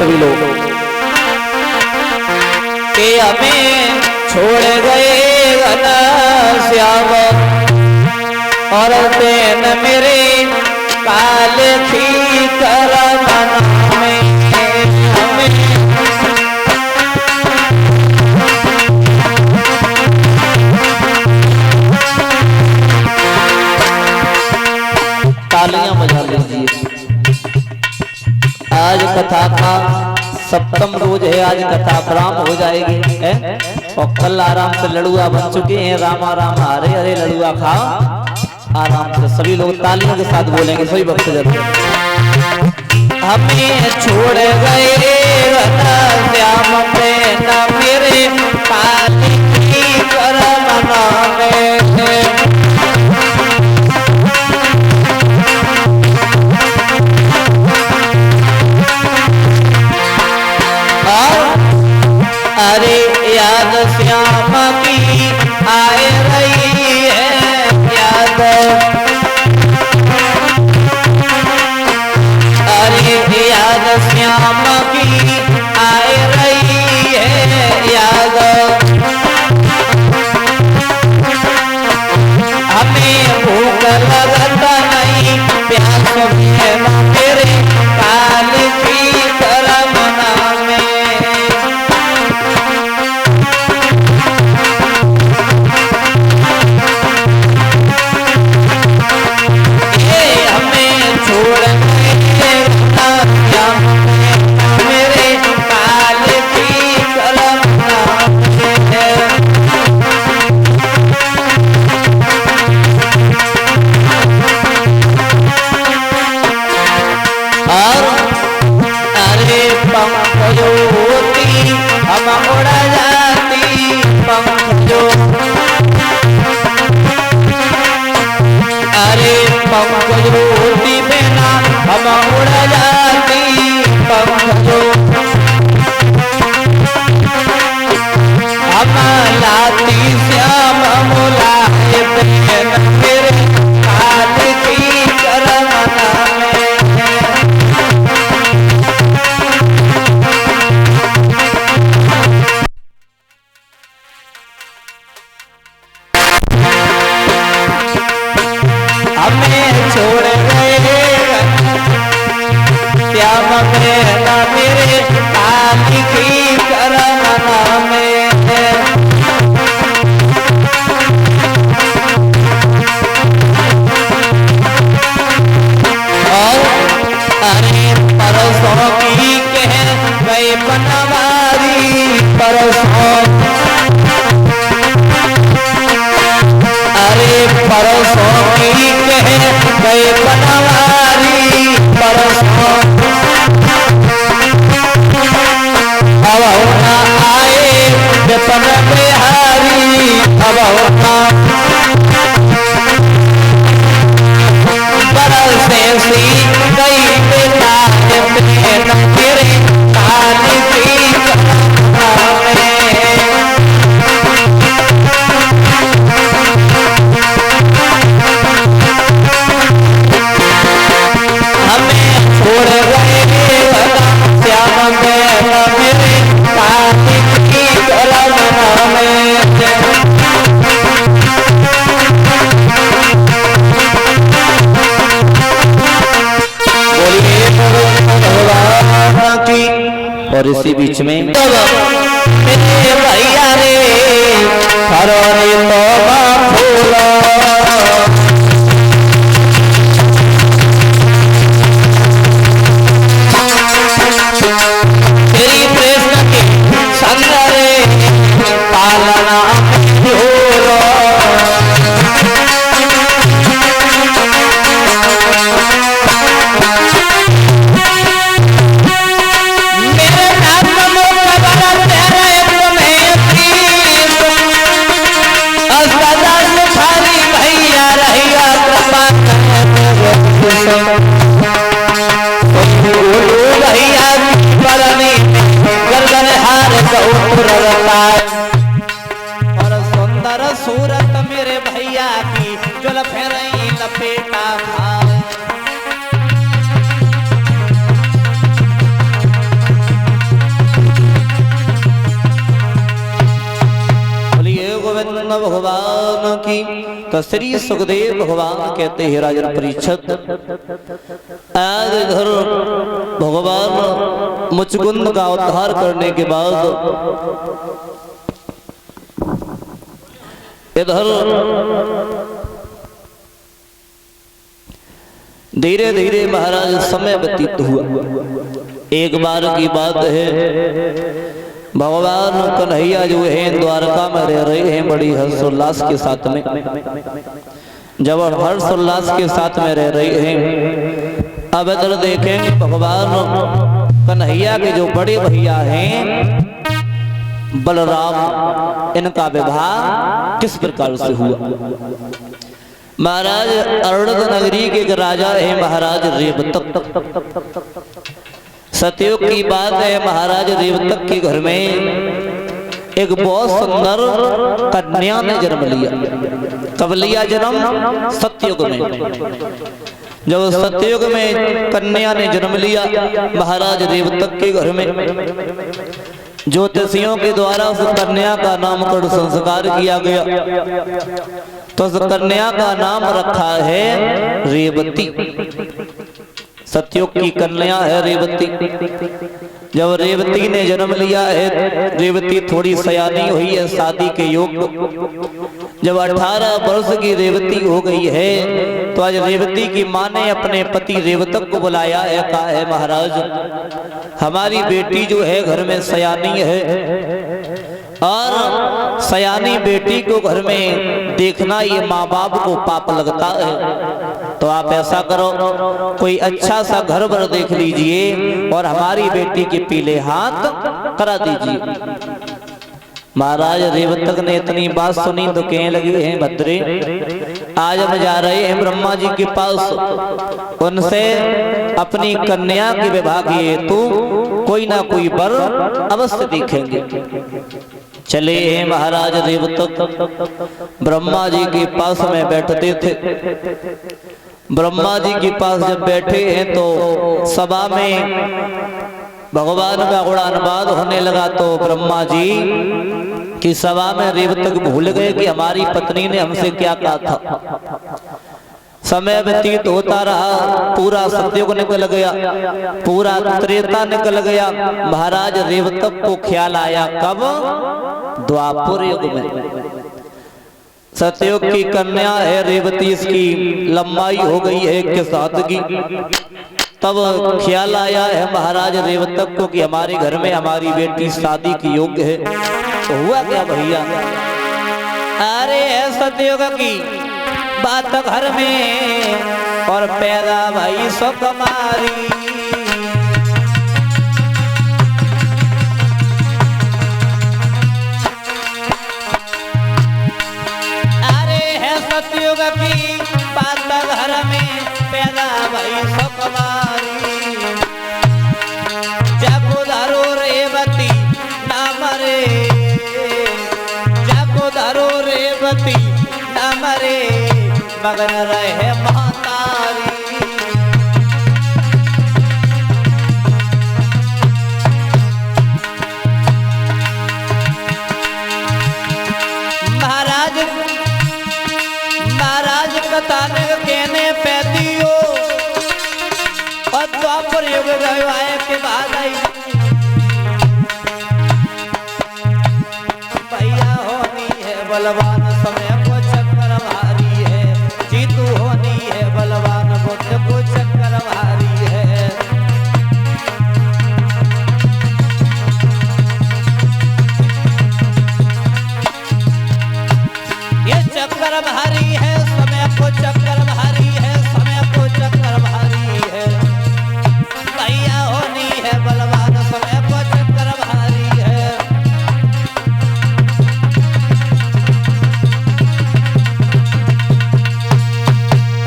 सभी लोग कि हमें छोड़ गए श्याम और तेन मेरे काल थी करमन में हमें तालियां बजा लीजिए। आज कथा का सप्तम रोज है, आज कथा प्रारंभ हो जाएगी है? और कल आराम से लड़ुआ बन चुके हैं। रामा राम हरे हरे लड़ुआ खा आराम से। सभी लोग तालियों के साथ बोलेंगे सभी भक्त जन। हमें छोड़ गए श्याम न मेरे काली करमना में अरे याद श्याम की आए रही है याद। अरे याद श्याम की आए रही है याद। हमें भूख लगता नहीं प्यास में मेरे काल की करमना में। और इसी बीच में मेरे भैया रे करो रे तौबा फूला तेरी कृष्ण के संग रे पालना भूलो और सुंदर सूरत मेरे भैया की जल फेरई लपेटा खाए। सुन भगवान की। तो श्री सुखदेव भगवान कहते हैं राजन परीक्षित, आज इधर भगवान मुचकुंद का उद्धार करने के बाद इधर धीरे धीरे महाराज समय व्यतीत हुआ। एक बार की बात है, भगवान कन्हैया जो है द्वारका में रह रहे हैं बड़ी हर्षोल्लास के साथ में। जब हर्षोल्लास के साथ में रह रहे हैं, अब इधर देखेंगे भगवान कन्हैया के जो बड़े भैया हैं बलराम, इनका विवाह किस प्रकार से हुआ। महाराज अरण्य नगरी के एक राजा है महाराज रेवतक। सतयुग की बात है, महाराज रेवतक के घर में एक बहुत सुंदर कन्या ने जन्म लिया। कब लिया जन्म? सतयुग में। जब सतयुग में कन्या ने जन्म लिया महाराज रेवतक के घर में, ज्योतिषियों के द्वारा उस कन्या का नामकरण संस्कार किया गया। तो उस कन्या का नाम रखा है रेवती। सतयुग की कन्या है रेवती। जब रेवती ने जन्म लिया है, रेवती थोड़ी सयानी हुई है, शादी के योग्य। जब 18 वर्ष की रेवती हो गई है, तो आज रेवती की माँ ने अपने पति रेवतक को बुलाया है, कहा है महाराज हमारी बेटी जो है घर में सयानी है, और सयानी बेटी को घर में देखना ये माँ बाप को पाप लगता है। तो आप ऐसा करो, कोई अच्छा सा घर बर देख लीजिए और हमारी बेटी के पीले हाथ करा दीजिए। महाराज रेवतक ने इतनी बात सुनी तो कहने लगे हैं भद्रे, आज हम जा रहे हैं ब्रह्मा जी के पास, उनसे अपनी कन्या के विवाह के हेतु कोई ना कोई वर अवश्य देखेंगे। चले हैं महाराज रेवतक ब्रह्मा जी के पास में बैठते थे। ब्रह्मा जी के पास जब बैठे हैं तो सभा में भगवान का गुणानुवाद होने लगा। तो ब्रह्मा जी की सभा में रेवतक भूल गए कि हमारी पत्नी ने हमसे क्या कहा था। समय व्यतीत होता रहा, पूरा सतयुग निकल गया, पूरा त्रेता निकल गया। महाराज रेवतक को ख्याल आया कब? द्वापर युग में। सतयुग की कन्या है रेवती, इसकी लंबाई हो गई है 1 की। तब ख्याल आया है महाराज रेवतक को कि हमारे घर में हमारी बेटी शादी की योग्य है। तो हुआ क्या भैया? अरे है सतयुग की बात घर में और पैदा भाई सुकुमारी। अरे है सतयुग की बात घर में पैदा भाई सुकुमारी। जब धरो रेवती नाम रे, जब धरो रेवती नाम रे, मगन रहे महतारी। महाराज कथन कहने पैदियो और द्वापर युग गए के बाद आई भैया होनी है बलवान, समय को चक्कर भारी है। जीतू होनी है बलवान, बुद्ध को चक्कर भारी है। ये चक्कर भारी है, समय को चक्कर भारी है, समय को चक्कर भारी है। भैया होनी है बलवान, समय को चक्कर भारी है।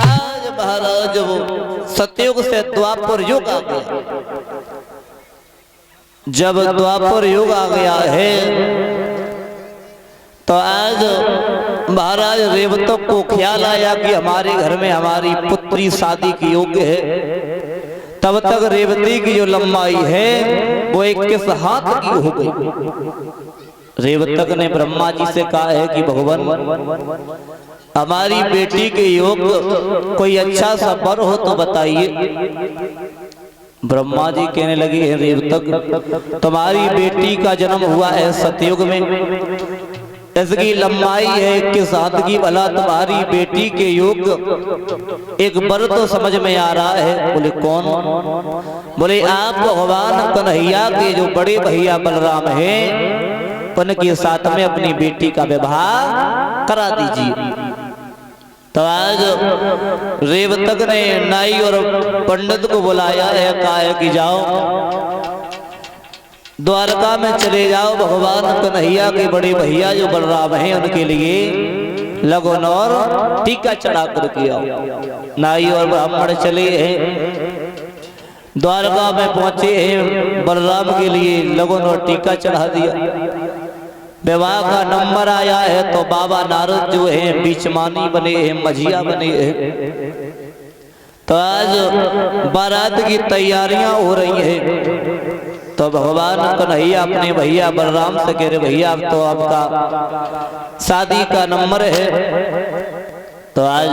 आज महाराज वो सतयुग से द्वापर युग आ गया। जब द्वापर युग आ गया है तो आज महाराज रेवतक को ख्याल आया कि हमारे घर में हमारी पुत्री शादी की योग्य है। तब तक रेवती की जो लंबाई है वो 21 हाथ की हो गई। रेवतक ने ब्रह्मा जी से कहा है कि भगवान हमारी बेटी के योग कोई अच्छा सा वर हो तो बताइए। ब्रह्मा जी कहने लगे, हैं रेवतक, तुम्हारी बेटी का जन्म हुआ है सतयुग में, इसकी लंबाई है के साथ की, भला तुम्हारी बेटी के योग एक वर तो समझ में आ रहा है। बोले कौन? बोले आप भगवान कन्हैया के जो बड़े भैया बलराम हैं उनके साथ में अपनी बेटी का विवाह करा दीजिए। तो आज रेवतक ने नाई और पंडित को बुलाया है, कहा है कि जाओ द्वारका में चले जाओ, भगवान कन्हैया के बड़े भैया जो बलराम हैं उनके लिए लगन और टीका चढ़ा करके आओ। नाई और ब्राह्मण चले हैं, द्वारका में पहुंचे हैं, बलराम के लिए लगन और टीका चढ़ा दिया। विवाह का नंबर आया है तो बाबा नारद जो है बीचमानी बने हैं, मझिया बने हैं। तो आज बारात की तैयारियां हो रही है। तो भगवान कन्हैया अपने भैया बलराम से कह रहे, भैया अब तो आपका शादी का नंबर है। तो आज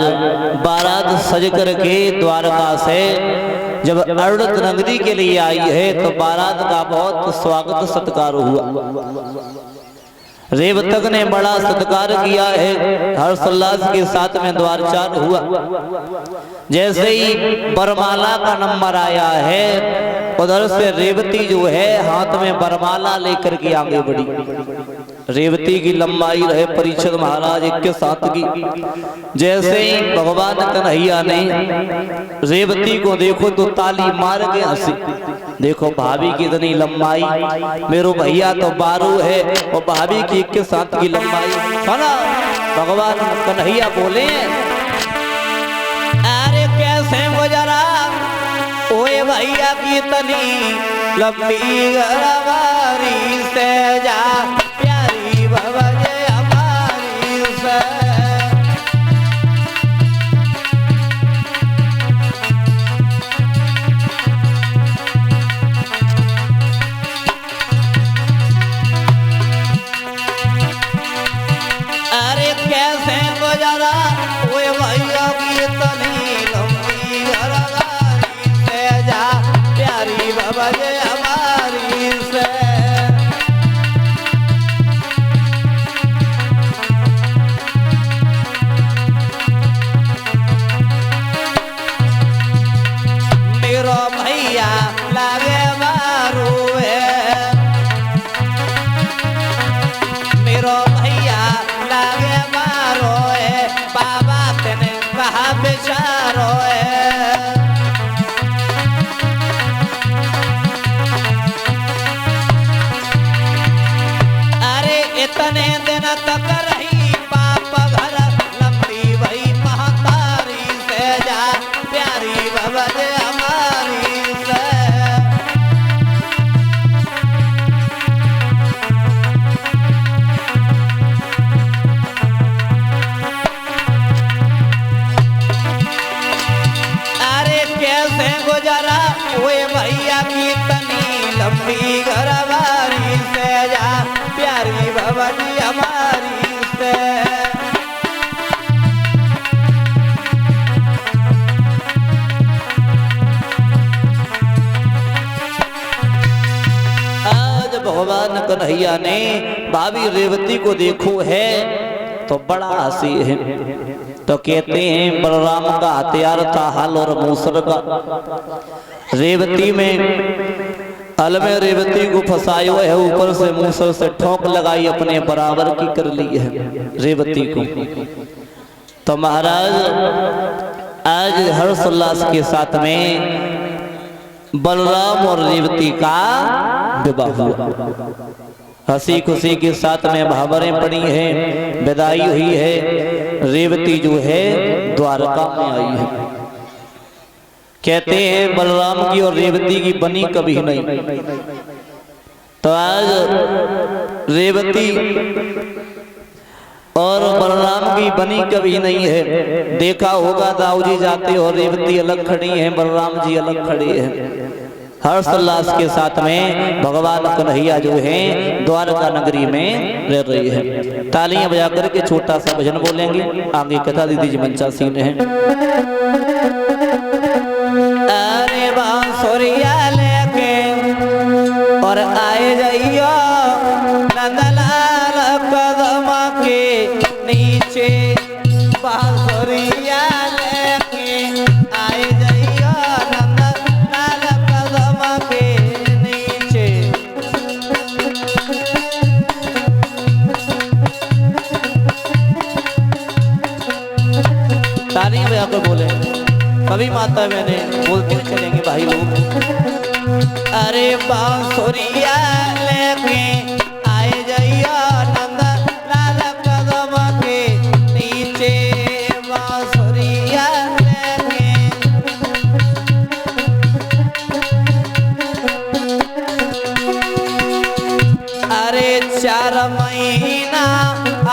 बारात सज करके द्वारका से जब अरुणत नगरी के लिए आई है तो बारात का बहुत स्वागत सत्कार हुआ। रेवतक ने बड़ा सत्कार किया है, हर्षोल्लास के साथ में द्वारचार हुआ। जैसे ही बरमाला का नंबर आया है उधर से रेवती जो है हाथ में बरमाला लेकर के आगे बढ़ी। रेवती की लंबाई रहे परीक्षित महाराज के साथ की। जैसे ही भगवान कन्हैया ने रेवती को देखो तो ताली मार के हंसी। देखो भाभी की इतनी लंबाई, मेरे भैया तो 12 है और भाभी की के साथ की लंबाई। सुना भगवान कन्हैया बोले, अरे कैसे गुजरा ओए भैया की इतनी लंबी गरवारी से जा प्यारी भवजे हमारी से। कैसे गुजरा ओए भैया की इतनी लंबी गरवारी से जा प्यारी भवजे हमारी से। मेरा भैया लागे मारू है, मेरा भैया लागे बाबा तेने कहा बेचारो है। अरे इतने दिन तक रही पाप घर लंबी भई महतारी से जा प्यारी भवज हमारी से। गुजरा ओए भैया की तनी लंबी घरवारी से जा प्यारी भवजी हमारी से। आज भगवान कन्हैया ने भाभी रेवती को देखो है तो बड़ा हंसी है। तो कहते हैं बलराम का हथियार था हल और मूसर का। रेवती में हल में रेवती को फंसायो है, ऊपर से मूसर से ठोक लगाई, अपने बराबर की कर ली है रेवती को। तो महाराज आज हर्षोल्लास के साथ में बलराम और रेवती का विवाह हुआ। हंसी खुशी के साथ में भावरें पड़ी हैं, विदाई हुई है। रेवती जो है द्वारका में आई है। कहते हैं बलराम की और रेवती की बनी कभी नहीं। तो आज रेवती और बलराम की बनी कभी नहीं है। देखा होगा दाऊ जी जाते और रेवती अलग खड़ी है, बलराम जी अलग खड़े हैं। हर्षोल्लास के साथ में भगवान कन्हैया जो है द्वारका नगरी में रह रही है। तालियां बजा करके छोटा सा भजन बोलेंगे, आगे कथा दीदी जी मंचा सीन है। अरे बांसुरिया लेके और आए जाइयो नंदलाल कदम के नीचे, बांसुरिया लेके आए जाइयो नंदलाल कदम के नीचे। तालियां बजाकर बोले, कभी माता बहने बोलते हुए चलेंगे भाई लोग। अरे बांसुरिया लेके आए जाइयो नंदलाल कदम के नीचे, बांसुरिया लेके। अरे 4 महीना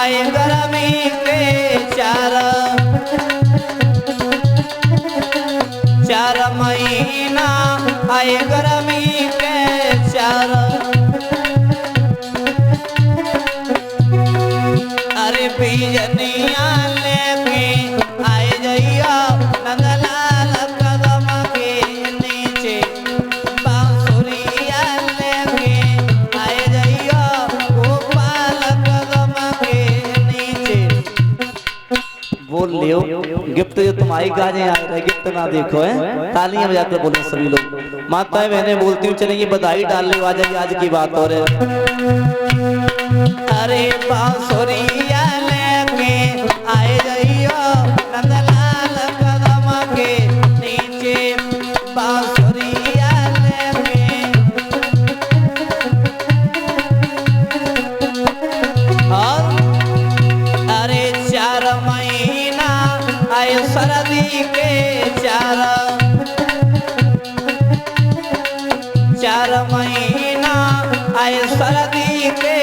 आए गर्मी के 4 महीना आए गर्मी के 4। अरे बिजनिया लेके आए जाइयो नंदलाल कदम के नीचे, बांसुरिया लेके आए जाइयो गोपाल कदम के नीचे। बोल लियो गिफ्ट जो तुम आई गाजे आए रहे, गिफ्ट ना देखो है। तालियां बजाकर बोले सभी लोग। माताएं बहनें बोलती हूँ चलेंगे, बधाई डालने आ जाइए, आज की बात हो रही। अरे बांसुरिया लेके आए जाइयो नंदलाल कदम के नीचे, बांसुरिया लेके। और अरे 4 महीना आए सर्दी के 4 महीना आए सर्दी के